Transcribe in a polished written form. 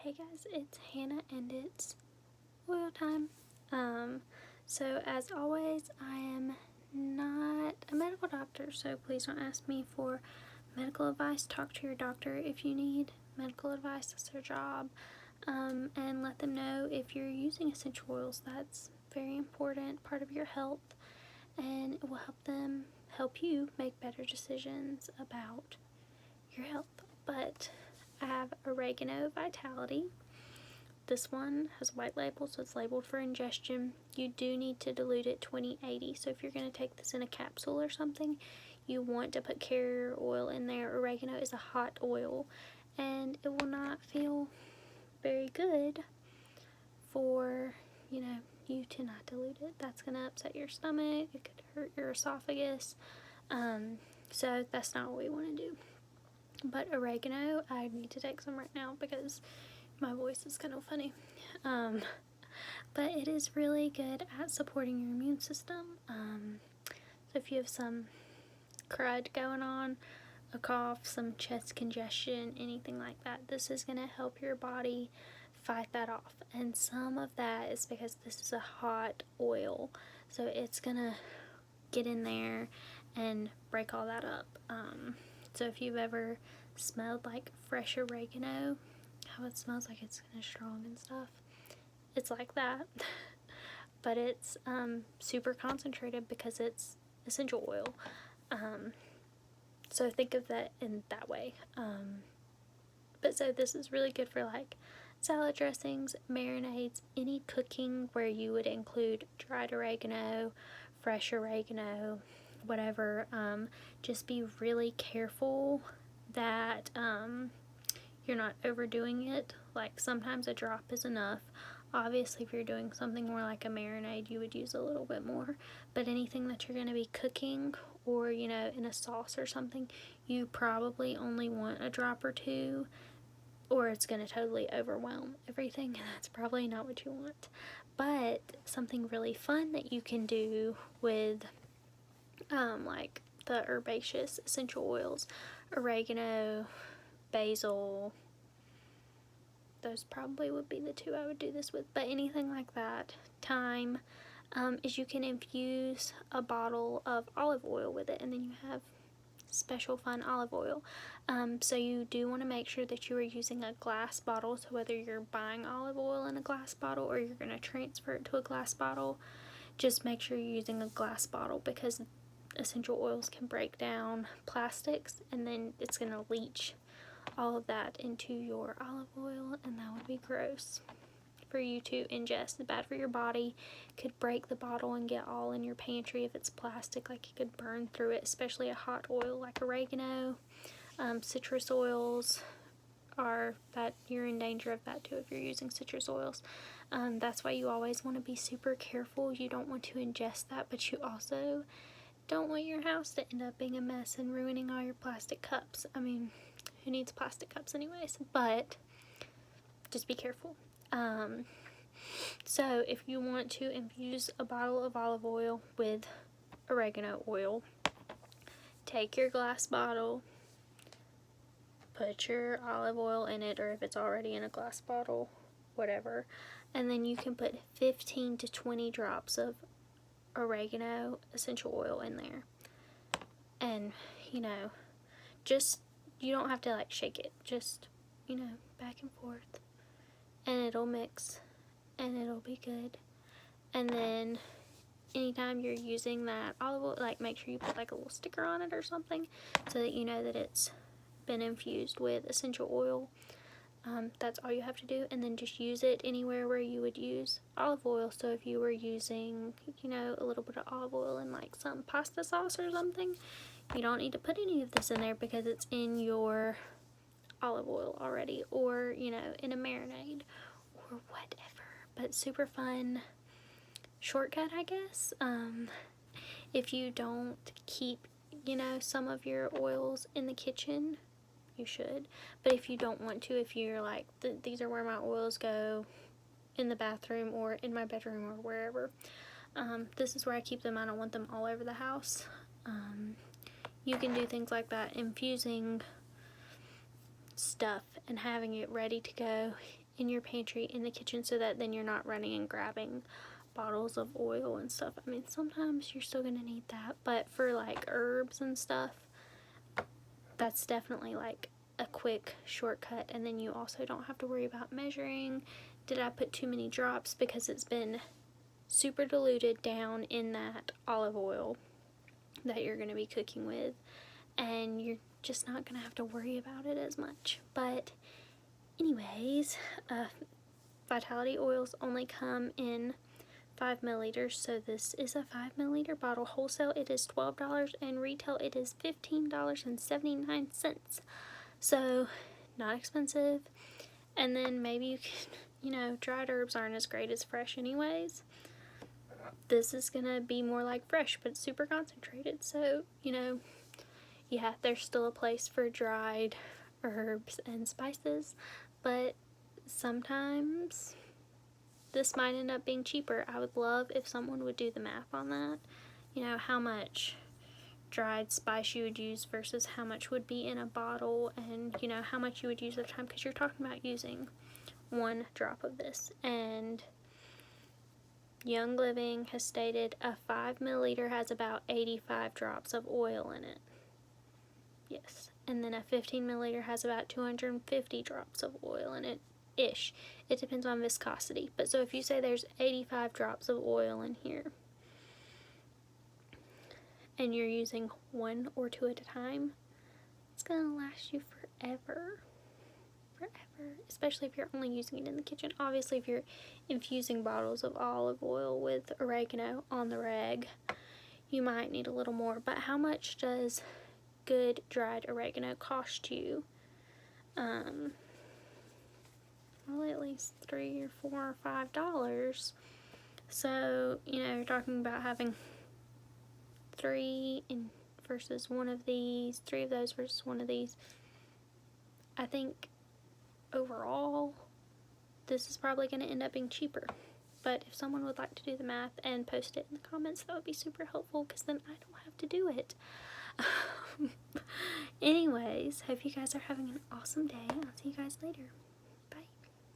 Hey guys, it's Hannah and it's oil time. So as always, I am not a medical doctor, so please don't ask me for medical advice. Talk to your doctor if you need medical advice. That's their job. And let them know if you're using essential oils. That's a very important part of your health, and it will help you make better decisions about your health. But I have Oregano Vitality. This one has a white label, so it's labeled for ingestion. You do need to dilute it 20/80. So if you're going to take this in a capsule or something, you want to put carrier oil in there. Oregano is a hot oil, and it will not feel very good for, you to not dilute it. That's going to upset your stomach. It could hurt your esophagus. So that's not what we want to do. But oregano, I need to take some right now because my voice is kind of funny. But it is really good at supporting your immune system. So if you have some crud going on, a cough, some chest congestion, anything like that, this is going to help your body fight that off. And some of that is because this is a hot oil, so it's going to get in there and break all that up. So if you've ever smelled like fresh oregano, how it smells like it's kind of strong and stuff, it's like that. But it's super concentrated because it's essential oil. So think of that in that way. But so this is really good for like salad dressings, marinades, any cooking where you would include dried oregano, fresh oregano, whatever. Just be really careful that you're not overdoing it. Like sometimes a drop is enough. Obviously if you're doing something more like a marinade, you would use a little bit more, but anything that you're going to be cooking or in a sauce or something, you probably only want a drop or two, or it's going to totally overwhelm everything, and that's probably not what you want. But something really fun that you can do with like the herbaceous essential oils, oregano, basil, those probably would be the two I would do this with, but anything like that, thyme, is you can infuse a bottle of olive oil with it, and then you have special fun olive oil. So you do want to make sure that you are using a glass bottle, so whether you're buying olive oil in a glass bottle or you're going to transfer it to a glass bottle, just make sure you're using a glass bottle, because essential oils can break down plastics and then it's going to leach all of that into your olive oil, and that would be gross for you to ingest. It's bad for your body. Could break the bottle and get all in your pantry if it's plastic. Like it could burn through it, especially a hot oil like oregano. Citrus oils are that you're in danger of that too if you're using citrus oils. That's why you always want to be super careful. You don't want to ingest that, but you also don't want your house to end up being a mess and ruining all your plastic cups. I mean, who needs plastic cups anyways? But just be careful. So if you want to infuse a bottle of olive oil with oregano oil, take your glass bottle, put your olive oil in it, or if it's already in a glass bottle, whatever, and then you can put 15 to 20 drops of oregano essential oil in there. And just, you don't have to like shake it, just back and forth, and it'll mix and it'll be good. And then anytime you're using that olive oil, like make sure you put like a little sticker on it or something so that you know that it's been infused with essential oil. That's all you have to do, and then just use it anywhere where you would use olive oil. So if you were using a little bit of olive oil in like some pasta sauce or something, you don't need to put any of this in there because it's in your olive oil already, or in a marinade or whatever. But super fun shortcut, I guess. If you don't keep some of your oils in the kitchen, you should. But if you don't want to, if you're like, these are where my oils go, in the bathroom or in my bedroom or wherever, this is where I keep them. I don't want them all over the house. You can do things like that, infusing stuff and having it ready to go in your pantry in the kitchen, so that then you're not running and grabbing bottles of oil and stuff. I mean, sometimes you're still gonna need that, but for like herbs and stuff, that's definitely like a quick shortcut. And then you also don't have to worry about measuring. Did I put too many drops? Because it's been super diluted down in that olive oil that you're going to be cooking with, and you're just not going to have to worry about it as much. But anyways, Vitality oils only come in 5 milliliters, so this is a 5 milliliter bottle. Wholesale it is $12, and retail it is $15.79. So not expensive. And then maybe you can, dried herbs aren't as great as fresh anyways. This is gonna be more like fresh, but super concentrated. So, yeah, there's still a place for dried herbs and spices, but sometimes this might end up being cheaper. I would love if someone would do the math on that. How much dried spice you would use versus how much would be in a bottle, and how much you would use at a time, because you're talking about using 1 drop of this. And Young Living has stated a 5 milliliter has about 85 drops of oil in it. Yes. And then a 15 milliliter has about 250 drops of oil in it ish. It depends on viscosity. But so if you say there's 85 drops of oil in here, and you're using 1 or 2 at a time, it's gonna last you forever. Especially if you're only using it in the kitchen. Obviously, if you're infusing bottles of olive oil with oregano on the reg, you might need a little more. But how much does good dried oregano cost you? Well, at least $3 or $4 or $5. So, you're talking about having 3 versus 1 of these, 3 of those versus 1 of these. I think overall, this is probably going to end up being cheaper. But if someone would like to do the math and post it in the comments, that would be super helpful, because then I don't have to do it. Anyways, hope you guys are having an awesome day. I'll see you guys later.